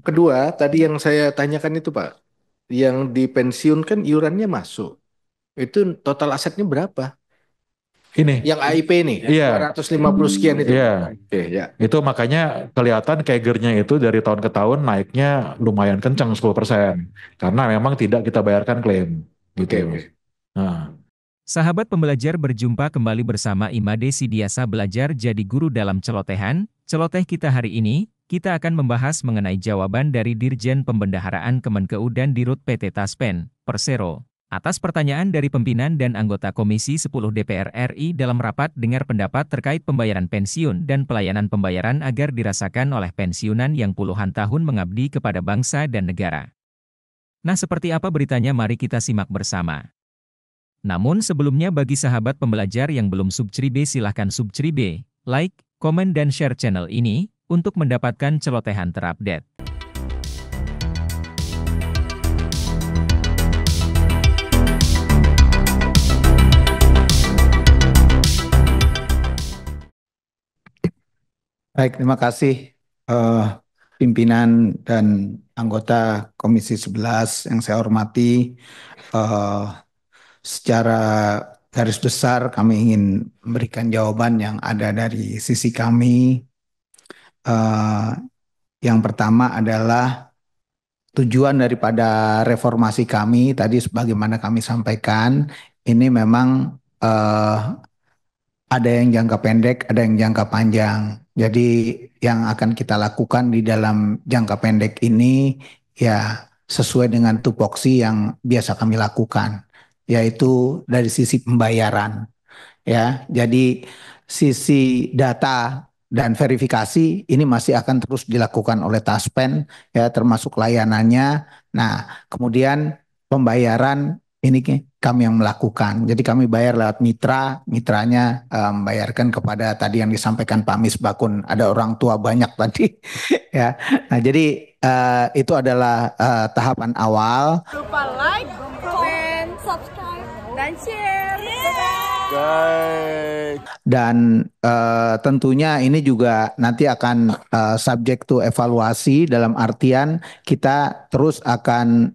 kedua, tadi yang saya tanyakan itu Pak, yang di pensiun kan iurannya masuk. Itu total asetnya berapa? Ini, Yang AIP nih, iya, 250 sekian itu. iya. Oke, ya. Itu makanya kelihatan CAGR-nya itu dari tahun ke tahun naiknya lumayan kencang 10%. Karena memang tidak kita bayarkan klaim. Gitu. Oke, oke. Nah, Sahabat pembelajar berjumpa kembali bersama Imade Sidiasa Belajar Jadi Guru dalam Celotehan. Celoteh kita hari ini, kita akan membahas mengenai jawaban dari Dirjen Pembendaharaan Kemenkeu dan Dirut PT Taspen, Persero. Atas pertanyaan dari pimpinan dan anggota Komisi 10 DPR RI dalam rapat dengar pendapat terkait pembayaran pensiun dan pelayanan pembayaran agar dirasakan oleh pensiunan yang puluhan tahun mengabdi kepada bangsa dan negara. Nah, seperti apa beritanya mari kita simak bersama. Namun sebelumnya bagi sahabat pembelajar yang belum subscribe silahkan subscribe, like, komen dan share channel ini, untuk mendapatkan celotehan terupdate. Baik, terima kasih eh, pimpinan dan anggota Komisi 11 yang saya hormati. Eh, Secara garis besar kami ingin memberikan jawaban yang ada dari sisi kami. Eh, yang pertama adalah tujuan daripada reformasi kami tadi sebagaimana kami sampaikan, ini memang ada yang jangka pendek, ada yang jangka panjang. Jadi yang akan kita lakukan di dalam jangka pendek ini ya sesuai dengan tupoksi yang biasa kami lakukan, yaitu dari sisi pembayaran. Ya, jadi sisi data dan verifikasi ini masih akan terus dilakukan oleh Taspen ya termasuk layanannya. Nah, kemudian pembayaran ini kami yang melakukan. Jadi kami bayar lewat mitra, mitranya membayarkan kepada tadi yang disampaikan Pak Misbakun, ada orang tua banyak tadi ya. Nah, jadi itu adalah tahapan awal. Lupa like, comment, subscribe, dan share. Dan tentunya ini juga nanti akan subject to evaluasi dalam artian kita terus akan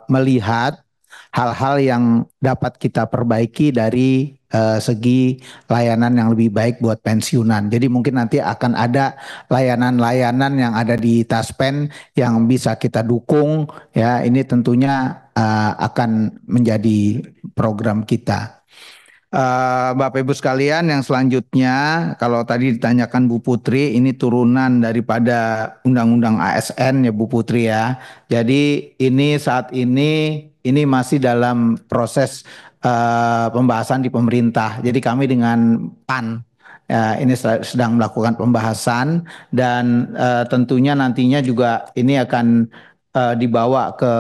melihat hal-hal yang dapat kita perbaiki dari segi layanan yang lebih baik buat pensiunan. Jadi mungkin nanti akan ada layanan-layanan yang ada di Taspen yang bisa kita dukung ya. Ini tentunya akan menjadi program kita. Bapak Ibu sekalian yang selanjutnya, kalau tadi ditanyakan Bu Putri, ini turunan daripada Undang-Undang ASN ya Bu Putri ya. Jadi ini saat ini masih dalam proses pembahasan di pemerintah. Jadi kami dengan PAN ya, ini sedang melakukan pembahasan dan tentunya nantinya juga ini akan dibawa ke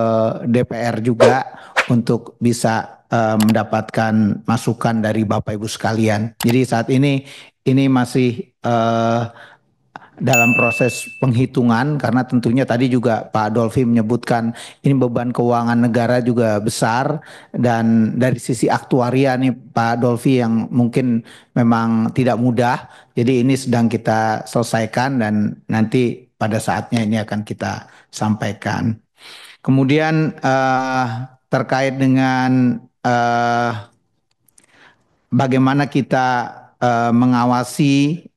DPR juga untuk bisa mendapatkan masukan dari Bapak Ibu sekalian. Jadi saat ini masih dalam proses penghitungan karena tentunya tadi juga Pak Dolfi menyebutkan ini beban keuangan negara juga besar dan dari sisi aktuaria nih Pak Dolfi yang mungkin memang tidak mudah. Jadi ini sedang kita selesaikan dan nanti pada saatnya ini akan kita sampaikan. Kemudian terkait dengan bagaimana kita mengawasi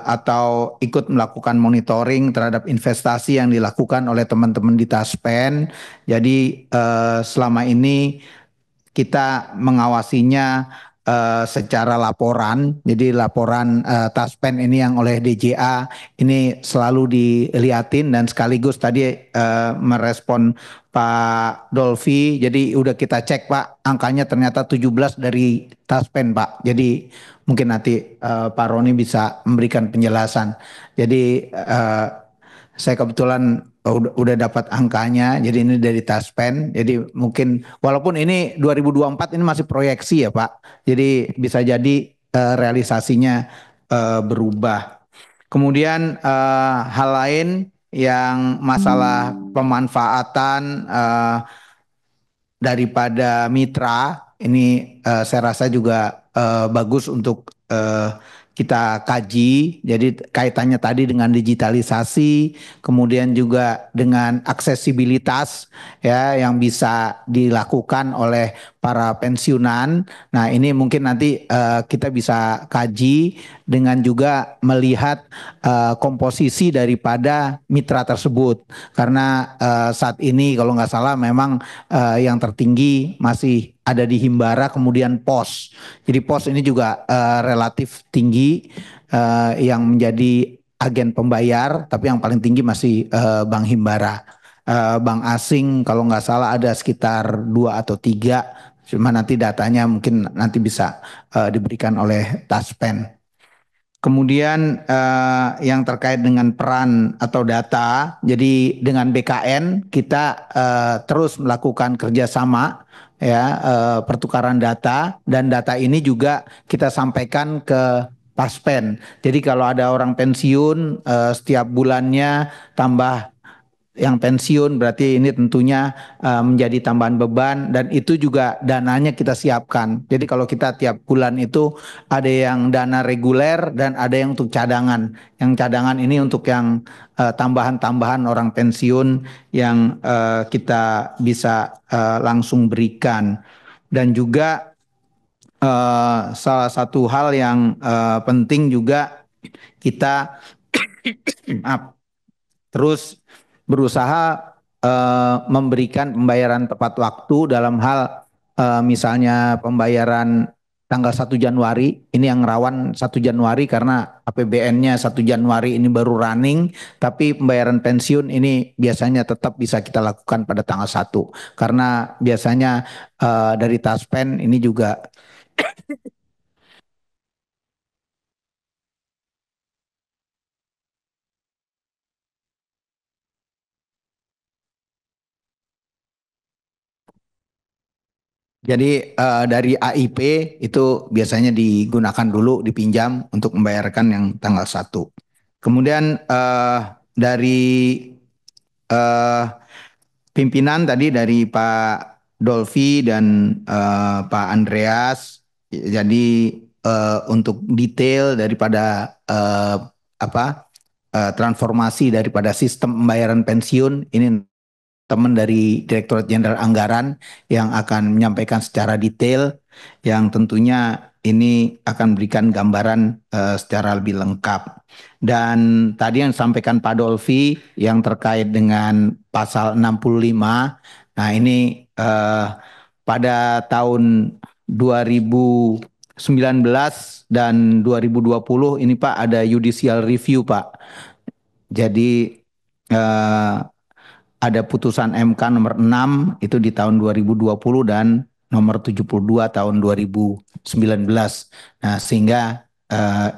atau ikut melakukan monitoring terhadap investasi yang dilakukan oleh teman-teman di Taspen. Jadi selama ini kita mengawasinya secara laporan. Jadi laporan Taspen ini yang oleh DJA ini selalu dilihatin dan sekaligus tadi merespon Pak Dolfi. Jadi udah kita cek Pak, angkanya ternyata 17 dari Taspen Pak. Jadi mungkin nanti Pak Roni bisa memberikan penjelasan. Jadi saya kebetulan udah dapat angkanya, jadi ini dari Taspen. Jadi mungkin walaupun ini 2024 ini masih proyeksi ya Pak. Jadi bisa jadi realisasinya berubah. Kemudian hal lain yang masalah pemanfaatan daripada mitra ini saya rasa juga bagus untuk kita kaji. Jadi kaitannya tadi dengan digitalisasi, kemudian juga dengan aksesibilitas ya yang bisa dilakukan oleh para pensiunan. Nah, ini mungkin nanti kita bisa kaji dengan juga melihat komposisi daripada mitra tersebut. Karena saat ini kalau nggak salah memang yang tertinggi masih ada di Himbara, kemudian POS. Jadi POS ini juga relatif tinggi yang menjadi agen pembayar, tapi yang paling tinggi masih Bank Himbara. Bank asing kalau nggak salah ada sekitar 2 atau 3, cuma nanti datanya mungkin nanti bisa diberikan oleh Taspen. Kemudian yang terkait dengan peran atau data, jadi dengan BKN kita terus melakukan kerjasama ya pertukaran data, dan data ini juga kita sampaikan ke Taspen. Jadi kalau ada orang pensiun setiap bulannya tambah yang pensiun, berarti ini tentunya menjadi tambahan beban, dan itu juga dananya kita siapkan. Jadi kalau kita tiap bulan itu ada yang dana reguler dan ada yang untuk cadangan. Yang cadangan ini untuk yang tambahan-tambahan orang pensiun yang kita bisa langsung berikan. Dan juga salah satu hal yang penting juga kita maaf, terus berusaha memberikan pembayaran tepat waktu dalam hal misalnya pembayaran tanggal 1 Januari, ini yang rawan 1 Januari karena APBN-nya 1 Januari ini baru running, tapi pembayaran pensiun ini biasanya tetap bisa kita lakukan pada tanggal 1, karena biasanya dari Taspen ini juga jadi dari AIP itu biasanya digunakan dulu, dipinjam untuk membayarkan yang tanggal 1. Kemudian dari eh, pimpinan tadi dari Pak Dolfi dan Pak Andreas, jadi untuk detail daripada apa transformasi daripada sistem pembayaran pensiun ini teman dari Direktorat Jenderal Anggaran yang akan menyampaikan secara detail, yang tentunya ini akan memberikan gambaran secara lebih lengkap. Dan tadi yang disampaikan Pak Dolfi yang terkait dengan pasal 65, nah ini pada tahun 2019 dan 2020 ini Pak ada judicial review Pak. Jadi eh, ada putusan MK nomor 6 itu di tahun 2020 dan nomor 72 tahun 2019. Nah, sehingga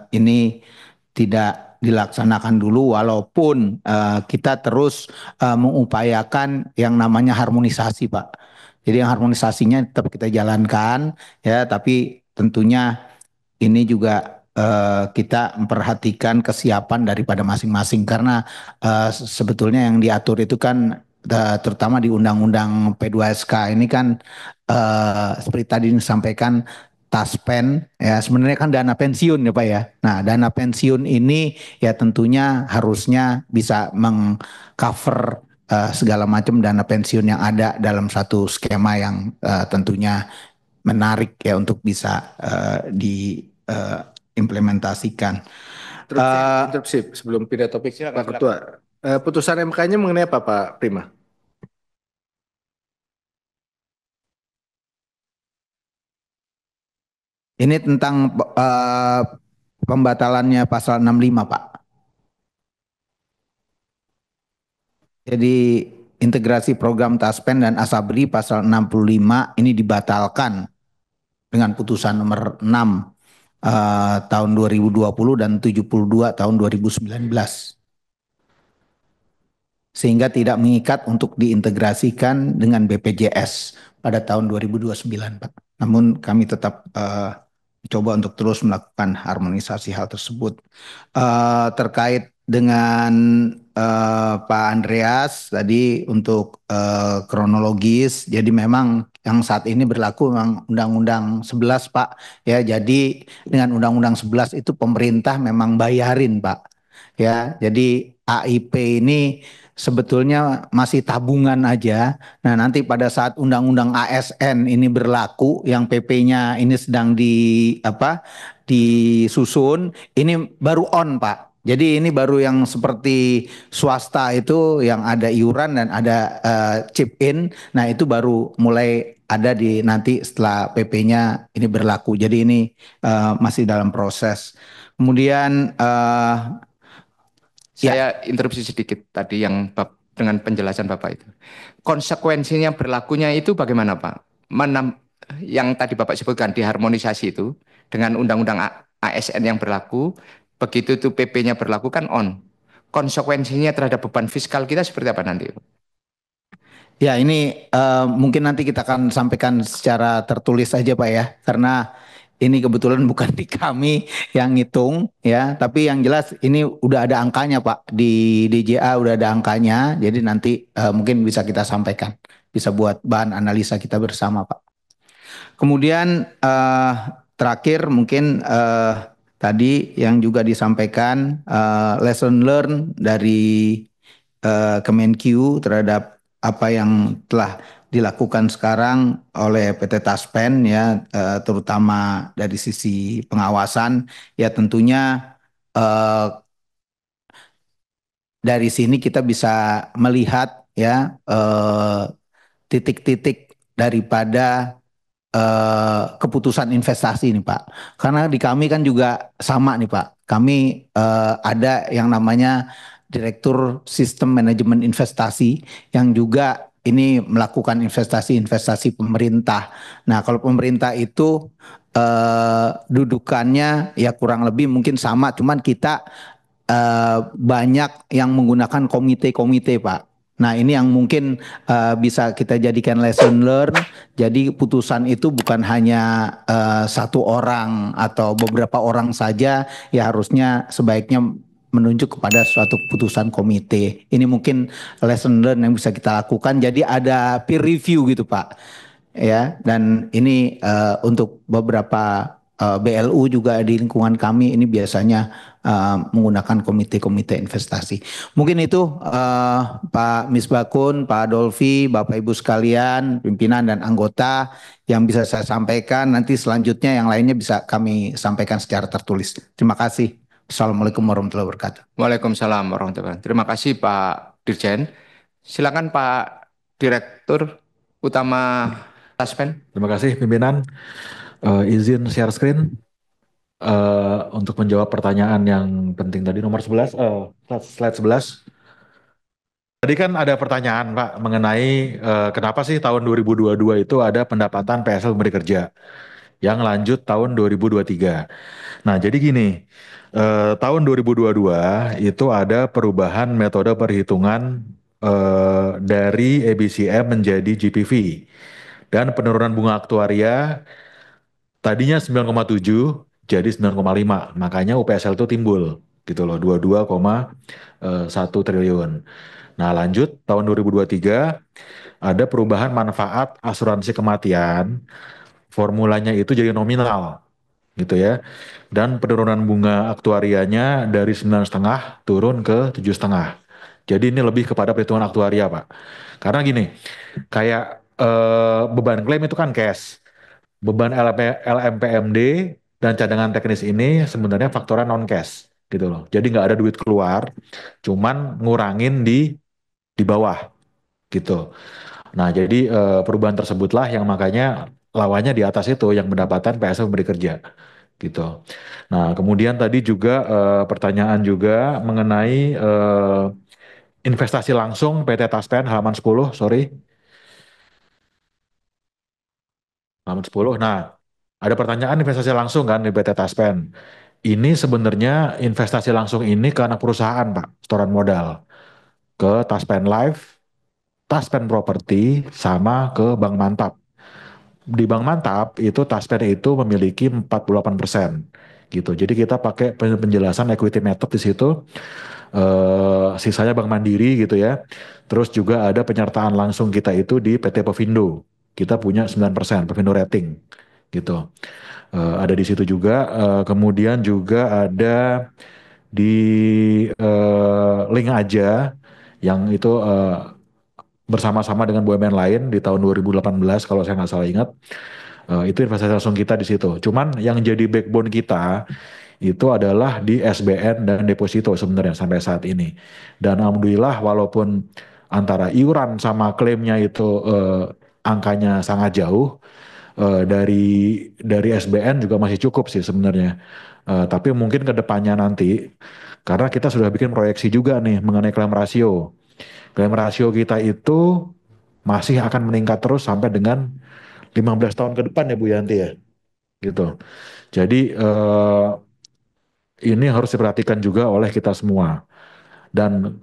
ini tidak dilaksanakan dulu, walaupun kita terus mengupayakan yang namanya harmonisasi, Pak. Jadi yang harmonisasinya tetap kita jalankan ya, tapi tentunya ini juga kita memperhatikan kesiapan daripada masing-masing, karena sebetulnya yang diatur itu kan terutama di Undang-Undang P2SK ini kan seperti tadi disampaikan Taspen ya, sebenarnya kan dana pensiun ya Pak ya. Nah, dana pensiun ini ya tentunya harusnya bisa mengcover segala macam dana pensiun yang ada dalam satu skema yang tentunya menarik ya untuk bisa diimplementasikan. Interupsi sebelum pindah topik Pak Ketua. Putusan MK-nya mengenai apa Pak Prima? Ini tentang pembatalannya pasal 65 Pak. Jadi integrasi program Taspen dan Asabri pasal 65 ini dibatalkan dengan putusan nomor 6 tahun 2020 dan 72 tahun 2019. Sehingga tidak mengikat untuk diintegrasikan dengan BPJS pada tahun 2029, Pak. Namun kami tetap coba untuk terus melakukan harmonisasi hal tersebut. Terkait dengan Pak Andreas tadi untuk kronologis. Jadi memang yang saat ini berlaku memang Undang-Undang 11 Pak. Ya, jadi dengan Undang-Undang 11 itu pemerintah memang bayarin Pak. Ya, jadi AIP ini sebetulnya masih tabungan aja. Nah, nanti pada saat Undang-Undang ASN ini berlaku, yang PP-nya ini sedang disusun, ini baru on, Pak. Jadi ini baru yang seperti swasta itu yang ada iuran dan ada chip in. Nah, itu baru mulai ada di nanti setelah PP-nya ini berlaku. Jadi ini masih dalam proses. Kemudian ya. Saya interupsi sedikit tadi yang dengan penjelasan Bapak itu. Konsekuensinya berlakunya itu bagaimana Pak? Yang tadi Bapak sebutkan diharmonisasi itu dengan Undang-Undang ASN yang berlaku, begitu itu PP-nya berlaku kan on. Konsekuensinya terhadap beban fiskal kita seperti apa nanti? Ya, ini mungkin nanti kita akan sampaikan secara tertulis aja Pak ya, karena ini kebetulan bukan di kami yang ngitung ya, tapi yang jelas ini udah ada angkanya Pak, di DJA udah ada angkanya, jadi nanti mungkin bisa kita sampaikan, bisa buat bahan analisa kita bersama Pak. Kemudian terakhir mungkin tadi yang juga disampaikan lesson learn dari Kemenq terhadap apa yang telah dilakukan sekarang oleh PT Taspen ya, terutama dari sisi pengawasan ya, tentunya eh, dari sini kita bisa melihat ya titik-titik daripada keputusan investasi nih Pak. Karena di kami kan juga sama nih Pak. Kami ada yang namanya Direktur Sistem Manajemen Investasi yang juga ini melakukan investasi-investasi pemerintah. Nah, kalau pemerintah itu dudukannya ya kurang lebih mungkin sama, cuman kita banyak yang menggunakan komite-komite Pak. Nah, ini yang mungkin bisa kita jadikan lesson learn. Jadi putusan itu bukan hanya satu orang atau beberapa orang saja, ya harusnya sebaiknya menunjuk kepada suatu keputusan komite. Ini mungkin lesson learn yang bisa kita lakukan. Jadi ada peer review gitu Pak. Ya, dan ini untuk beberapa BLU juga di lingkungan kami ini biasanya menggunakan komite-komite investasi. Mungkin itu Pak Misbakun, Pak Dolfi, Bapak Ibu sekalian, pimpinan dan anggota yang bisa saya sampaikan. Nanti selanjutnya yang lainnya bisa kami sampaikan secara tertulis. Terima kasih. Assalamualaikum warahmatullahi wabarakatuh. Waalaikumsalam warahmatullahi wabarakatuh. Terima kasih Pak Dirjen. Silakan Pak Direktur Utama Taspen. Terima kasih pimpinan. Izin share screen untuk menjawab pertanyaan yang penting tadi nomor 11, slide 11. Tadi kan ada pertanyaan Pak mengenai kenapa sih tahun 2022 itu ada pendapatan PSL Pemberi Kerja yang lanjut tahun 2023. Nah, jadi gini, tahun 2022 itu ada perubahan metode perhitungan dari EBCM menjadi GPV dan penurunan bunga aktuaria tadinya 9,7 jadi 9,5. Makanya UPSL itu timbul gitu loh, 22,1 triliun. Nah, lanjut tahun 2023 ada perubahan manfaat asuransi kematian. Formulanya itu jadi nominal gitu ya. Dan penurunan bunga aktuarianya dari 9,5 turun ke 7,5. Jadi ini lebih kepada perhitungan aktuaria, Pak. Karena gini, kayak beban klaim itu kan cash. Beban LMPMD dan cadangan teknis ini sebenarnya faktornya non cash gitu loh. Jadi nggak ada duit keluar, cuman ngurangin di bawah gitu. Nah, jadi perubahan tersebutlah yang makanya lawannya di atas itu yang mendapatkan PSL Pemberi Kerja gitu. Nah, kemudian tadi juga pertanyaan juga mengenai investasi langsung PT Taspen halaman 10, sorry. Halaman 10. Nah, ada pertanyaan investasi langsung kan di PT Taspen. Ini sebenarnya investasi langsung ini ke anak perusahaan, Pak, setoran modal. Ke Taspen Life, Taspen Property, sama ke Bank Mantap. Di Bank Mantap itu Taspen itu memiliki 48% gitu. Jadi kita pakai penjelasan equity method di situ. Sisanya Bank Mandiri gitu ya. Terus juga ada penyertaan langsung kita itu di PT Povindo. Kita punya 9% Povindo Rating gitu. Ada di situ juga. Kemudian juga ada di Link Aja yang itu bersama-sama dengan BUMN lain di tahun 2018 kalau saya nggak salah ingat. Itu investasi langsung kita di situ. Cuman yang jadi backbone kita itu adalah di SBN dan deposito sebenarnya sampai saat ini. Dan alhamdulillah walaupun antara iuran sama klaimnya itu angkanya sangat jauh, dari SBN juga masih cukup sih sebenarnya. Tapi mungkin ke depannya nanti karena kita sudah bikin proyeksi juga nih mengenai klaim rasio. Klaim rasio kita itu masih akan meningkat terus sampai dengan 15 tahun ke depan ya Bu Yanti ya. Gitu. Jadi ini harus diperhatikan juga oleh kita semua. Dan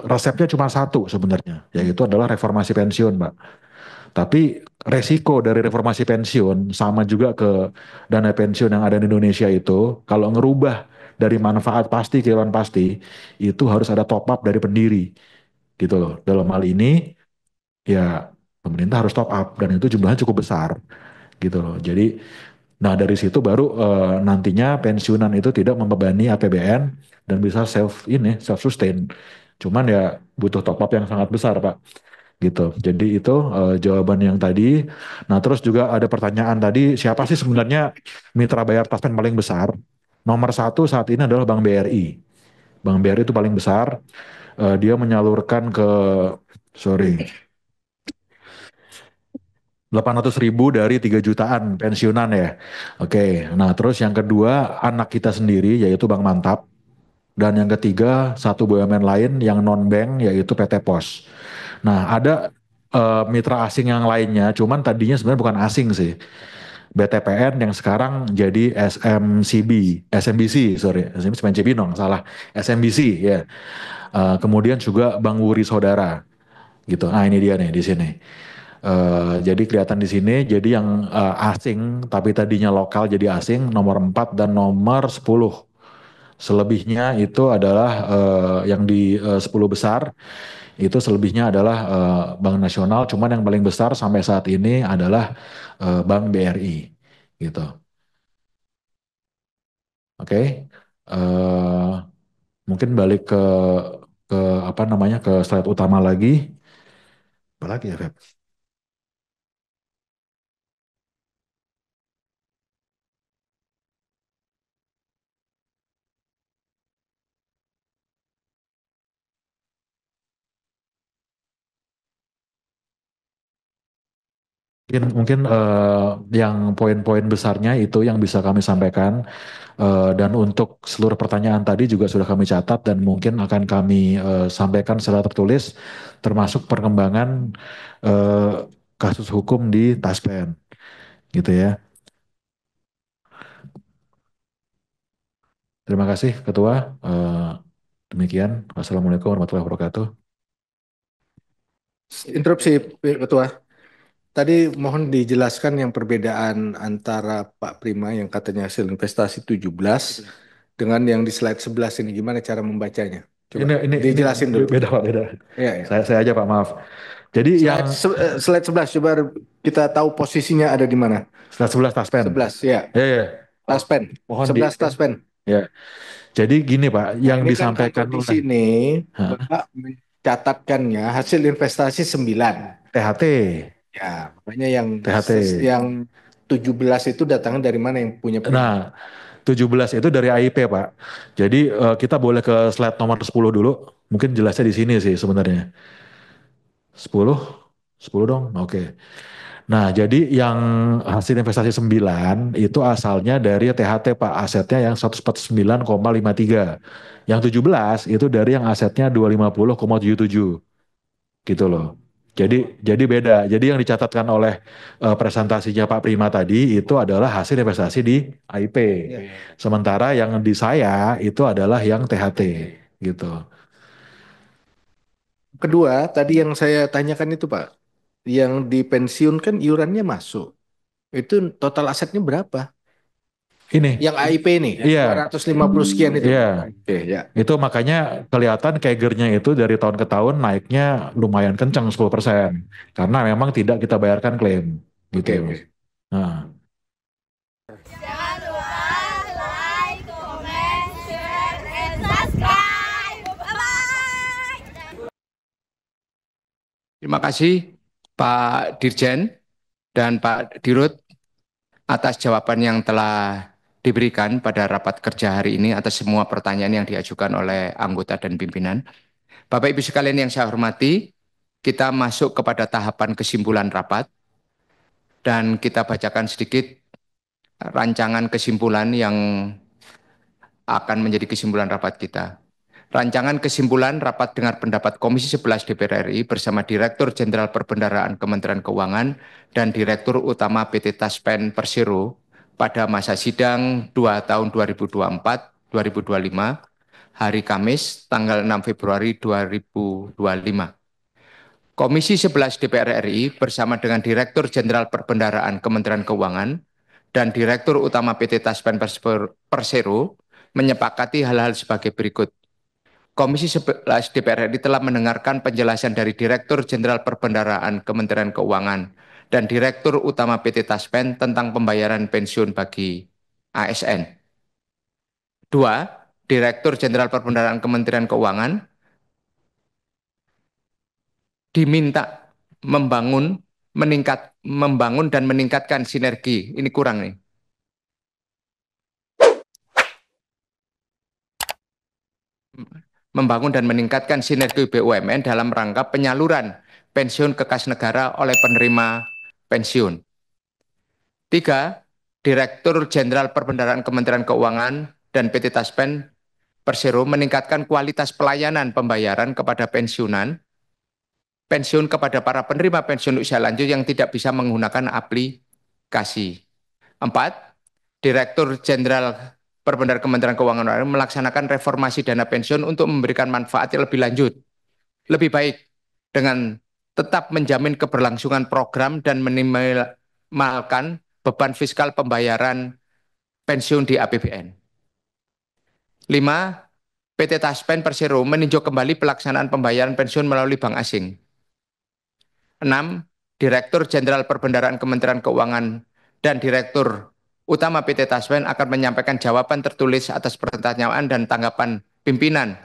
resepnya cuma satu sebenarnya, yaitu adalah reformasi pensiun, Pak. Tapi resiko dari reformasi pensiun sama juga ke dana pensiun yang ada di Indonesia itu, kalau ngerubah dari manfaat pasti ke iuran pasti, itu harus ada top up dari pendiri, gitu loh. Dalam hal ini, ya pemerintah harus top up dan itu jumlahnya cukup besar, gitu loh. Jadi, nah dari situ baru nantinya pensiunan itu tidak membebani APBN dan bisa self sustain. Cuman ya butuh top up yang sangat besar, Pak, gitu. Jadi itu jawaban yang tadi. Nah, terus juga ada pertanyaan tadi, siapa sih sebenarnya mitra bayar taspen paling besar? Nomor satu saat ini adalah Bank BRI. Bank BRI itu paling besar. Dia menyalurkan ke, sorry, 800.000 dari 3 jutaan pensiunan ya. Oke, nah terus yang kedua anak kita sendiri yaitu Bank Mantap. Dan yang ketiga satu BUMN lain yang non-bank yaitu PT Pos. Nah ada mitra asing yang lainnya, cuman tadinya sebenarnya bukan asing sih. BTPN yang sekarang jadi SMBC, sorry, SMBC bukan Cibinong, salah, SMBC ya. Kemudian juga Bang Wuri Saudara, gitu. Nah ini dia nih di sini. Jadi kelihatan di sini, jadi yang asing tapi tadinya lokal jadi asing nomor 4 dan nomor 10. Selebihnya itu adalah yang di 10 besar itu selebihnya adalah Bank Nasional, cuman yang paling besar sampai saat ini adalah Bank BRI gitu. Oke. Eh, Mungkin balik ke apa namanya ke slide utama lagi. Apa lagi ya, Feb? Mungkin yang poin-poin besarnya itu yang bisa kami sampaikan. Dan untuk seluruh pertanyaan tadi juga sudah kami catat dan mungkin akan kami sampaikan secara tertulis, termasuk perkembangan eh, kasus hukum di Taspen, gitu ya. Terima kasih, Ketua. Demikian. Wassalamualaikum warahmatullahi wabarakatuh. Interupsi, Ketua. Tadi mohon dijelaskan yang perbedaan antara Pak Prima yang katanya hasil investasi 17 dengan yang di slide 11 ini. Gimana cara membacanya? Coba Ini dijelasin dulu. beda Pak, beda. Ya, ya. Saya aja Pak, maaf. Jadi yang Slide 11, coba kita tahu posisinya ada di mana. slide 11 Taspen. 11, ya. Ya, ya. Taspen. Mohon 11 Taspen. Ya. Jadi gini Pak, Nah, yang ini kan disampaikan kalau di oleh sini Hah? Bapak mencatatkannya hasil investasi 9. THT. Ya, makanya yang THT. yang 17 itu datangnya dari mana yang punya Prima? Nah, 17 itu dari AIP Pak. Jadi kita boleh ke slide nomor 10 dulu. Mungkin jelasnya di sini sih sebenarnya. 10? 10 dong? Oke. Nah, jadi yang hasil investasi 9 itu asalnya dari THT Pak, asetnya yang 149,53. Yang 17 itu dari yang asetnya 250,77 gitu loh. Jadi beda. Jadi yang dicatatkan oleh presentasinya Pak Prima tadi itu adalah hasil investasi di AIP. Sementara yang di saya itu adalah yang THT gitu. Kedua, tadi yang saya tanyakan itu Pak, yang di pensiun kan iurannya masuk. Itu total asetnya berapa? Ini. Yang AIP ini, Iya. 250 sekian itu. Iya. Oke, ya. Itu makanya kelihatan CAGR-nya itu dari tahun ke tahun naiknya lumayan kencang 10%. Karena memang tidak kita bayarkan klaim. Gitu. Oke, oke. Nah, Jangan lupa like, comment, share, and subscribe. Bye-bye. Terima kasih Pak Dirjen dan Pak Dirut atas jawaban yang telah diberikan pada rapat kerja hari ini atas semua pertanyaan yang diajukan oleh anggota dan pimpinan. Bapak Ibu sekalian yang saya hormati, kita masuk kepada tahapan kesimpulan rapat dan kita bacakan sedikit rancangan kesimpulan yang akan menjadi kesimpulan rapat kita. Rancangan kesimpulan rapat dengar pendapat Komisi 11 DPR RI bersama Direktur Jenderal Perbendaharaan Kementerian Keuangan dan Direktur Utama PT Taspen Persero pada masa sidang 2 tahun 2024-2025 hari Kamis tanggal 6 Februari 2025. Komisi 11 DPR RI bersama dengan Direktur Jenderal Perbendaharaan Kementerian Keuangan dan Direktur Utama PT Taspen Persero menyepakati hal-hal sebagai berikut. Komisi 11 DPR RI telah mendengarkan penjelasan dari Direktur Jenderal Perbendaharaan Kementerian Keuangan dan Direktur Utama PT Taspen tentang pembayaran pensiun bagi ASN. 2. Direktur Jenderal Perbendaharaan Kementerian Keuangan diminta membangun dan meningkatkan sinergi. Ini kurang nih. Membangun dan meningkatkan sinergi BUMN dalam rangka penyaluran pensiun ke kas negara oleh penerima pensiun. 3. Direktur Jenderal Perbendaharaan Kementerian Keuangan dan PT Taspen Persero meningkatkan kualitas pelayanan pembayaran kepada pensiun kepada para penerima pensiun usia lanjut yang tidak bisa menggunakan aplikasi. 4. Direktur Jenderal Perbendaharaan Kementerian Keuangan melaksanakan reformasi dana pensiun untuk memberikan manfaat yang lebih lanjut, lebih baik, dengan tetap menjamin keberlangsungan program dan meminimalkan beban fiskal pembayaran pensiun di APBN. 5. PT Taspen Persero meninjau kembali pelaksanaan pembayaran pensiun melalui bank asing. 6. Direktur Jenderal Perbendaharaan Kementerian Keuangan dan Direktur Utama PT Taspen akan menyampaikan jawaban tertulis atas pertanyaan dan tanggapan pimpinan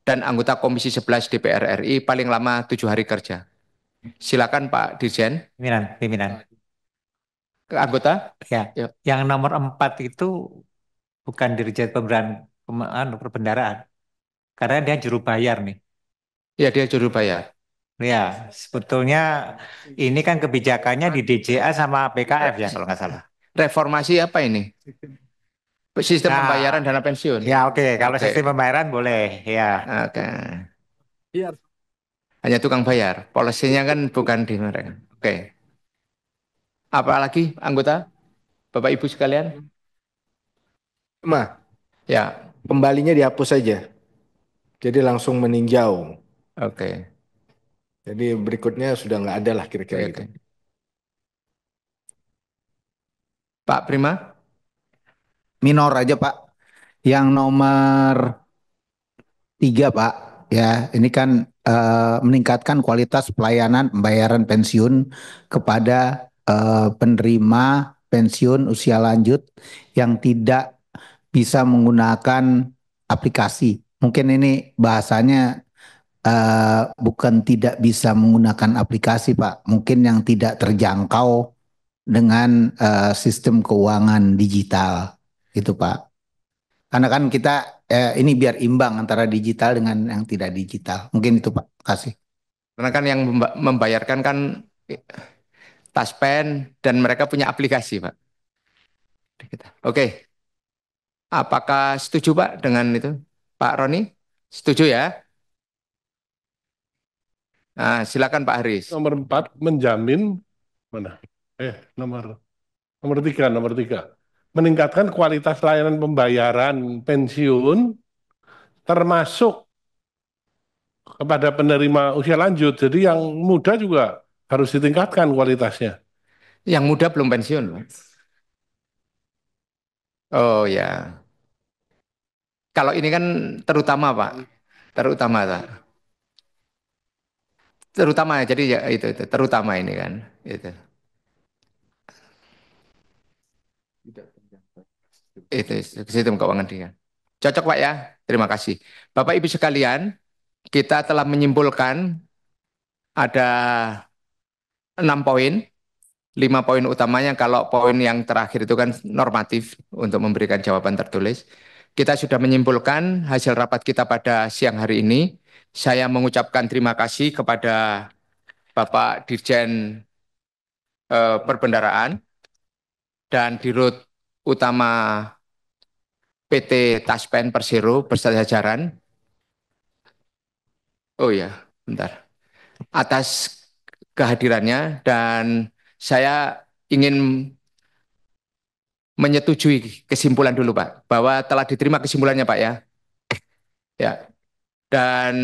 dan anggota Komisi 11 DPR RI paling lama 7 hari kerja. Silakan Pak Dirjen. Pimpinan. Anggota? Ya. Ya. Yang nomor 4 itu bukan Dirjen Perbendaharaan. Karena dia juru bayar nih. Ya, dia juru bayar. Ya, sebetulnya ini kan kebijakannya di DJA sama BKF ya kalau nggak salah. Reformasi apa ini? Sistem pembayaran dana pensiun. Ya oke. Kalau sistem pembayaran boleh ya. Oke. Hanya tukang bayar. Polisinya kan bukan di mereka. Oke. Apalagi anggota? Bapak Ibu sekalian? Ya. Kembalinya dihapus saja. Jadi langsung meninjau. Oke. Jadi berikutnya sudah nggak ada lah kira-kira gitu. Pak Prima? Minor aja Pak. Yang nomor 3 Pak. Ya, ini kan meningkatkan kualitas pelayanan pembayaran pensiun kepada penerima pensiun usia lanjut yang tidak bisa menggunakan aplikasi. Mungkin ini bahasanya bukan tidak bisa menggunakan aplikasi, Pak. Mungkin yang tidak terjangkau dengan sistem keuangan digital, gitu, Pak. Karena kan kita ini biar imbang antara digital dengan yang tidak digital. Mungkin itu, Pak. Kasih. Karena kan yang membayarkan kan Taspen dan mereka punya aplikasi, Pak. Oke. Apakah setuju, Pak, dengan itu? Pak Roni? Setuju ya? Nah, silakan Pak Haris. Nomor 4 menjamin mana? Nomor 3. Meningkatkan kualitas layanan pembayaran pensiun termasuk kepada penerima usia lanjut. Jadi yang muda juga harus ditingkatkan kualitasnya. Yang muda belum pensiun, Pak. Oh ya. Kalau ini kan terutama Pak, terutama Pak. Terutama jadi ya itu terutama ini kan itu. Itu sistem keuangan dia. Cocok Pak ya. Terima kasih. Bapak Ibu sekalian, kita telah menyimpulkan ada 6 poin. 5 poin utamanya, kalau poin yang terakhir itu kan normatif untuk memberikan jawaban tertulis. Kita sudah menyimpulkan hasil rapat kita pada siang hari ini. Saya mengucapkan terima kasih kepada Bapak Dirjen Perbendaraan dan Dirut Utama PT Taspen Persero beserta jajaran. Oh ya, bentar. Atas kehadirannya, dan saya ingin menyetujui kesimpulan dulu Pak, bahwa telah diterima kesimpulannya Pak ya. Ya. Dan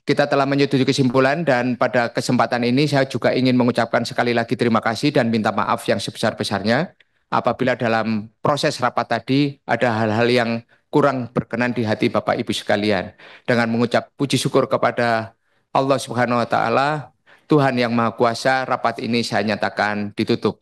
kita telah menyetujui kesimpulan, dan pada kesempatan ini saya juga ingin mengucapkan sekali lagi terima kasih dan minta maaf yang sebesar-besarnya apabila dalam proses rapat tadi ada hal-hal yang kurang berkenan di hati Bapak Ibu sekalian. Dengan mengucap puji syukur kepada Allah Subhanahu wa taala, Tuhan yang Maha Kuasa, rapat ini saya nyatakan ditutup.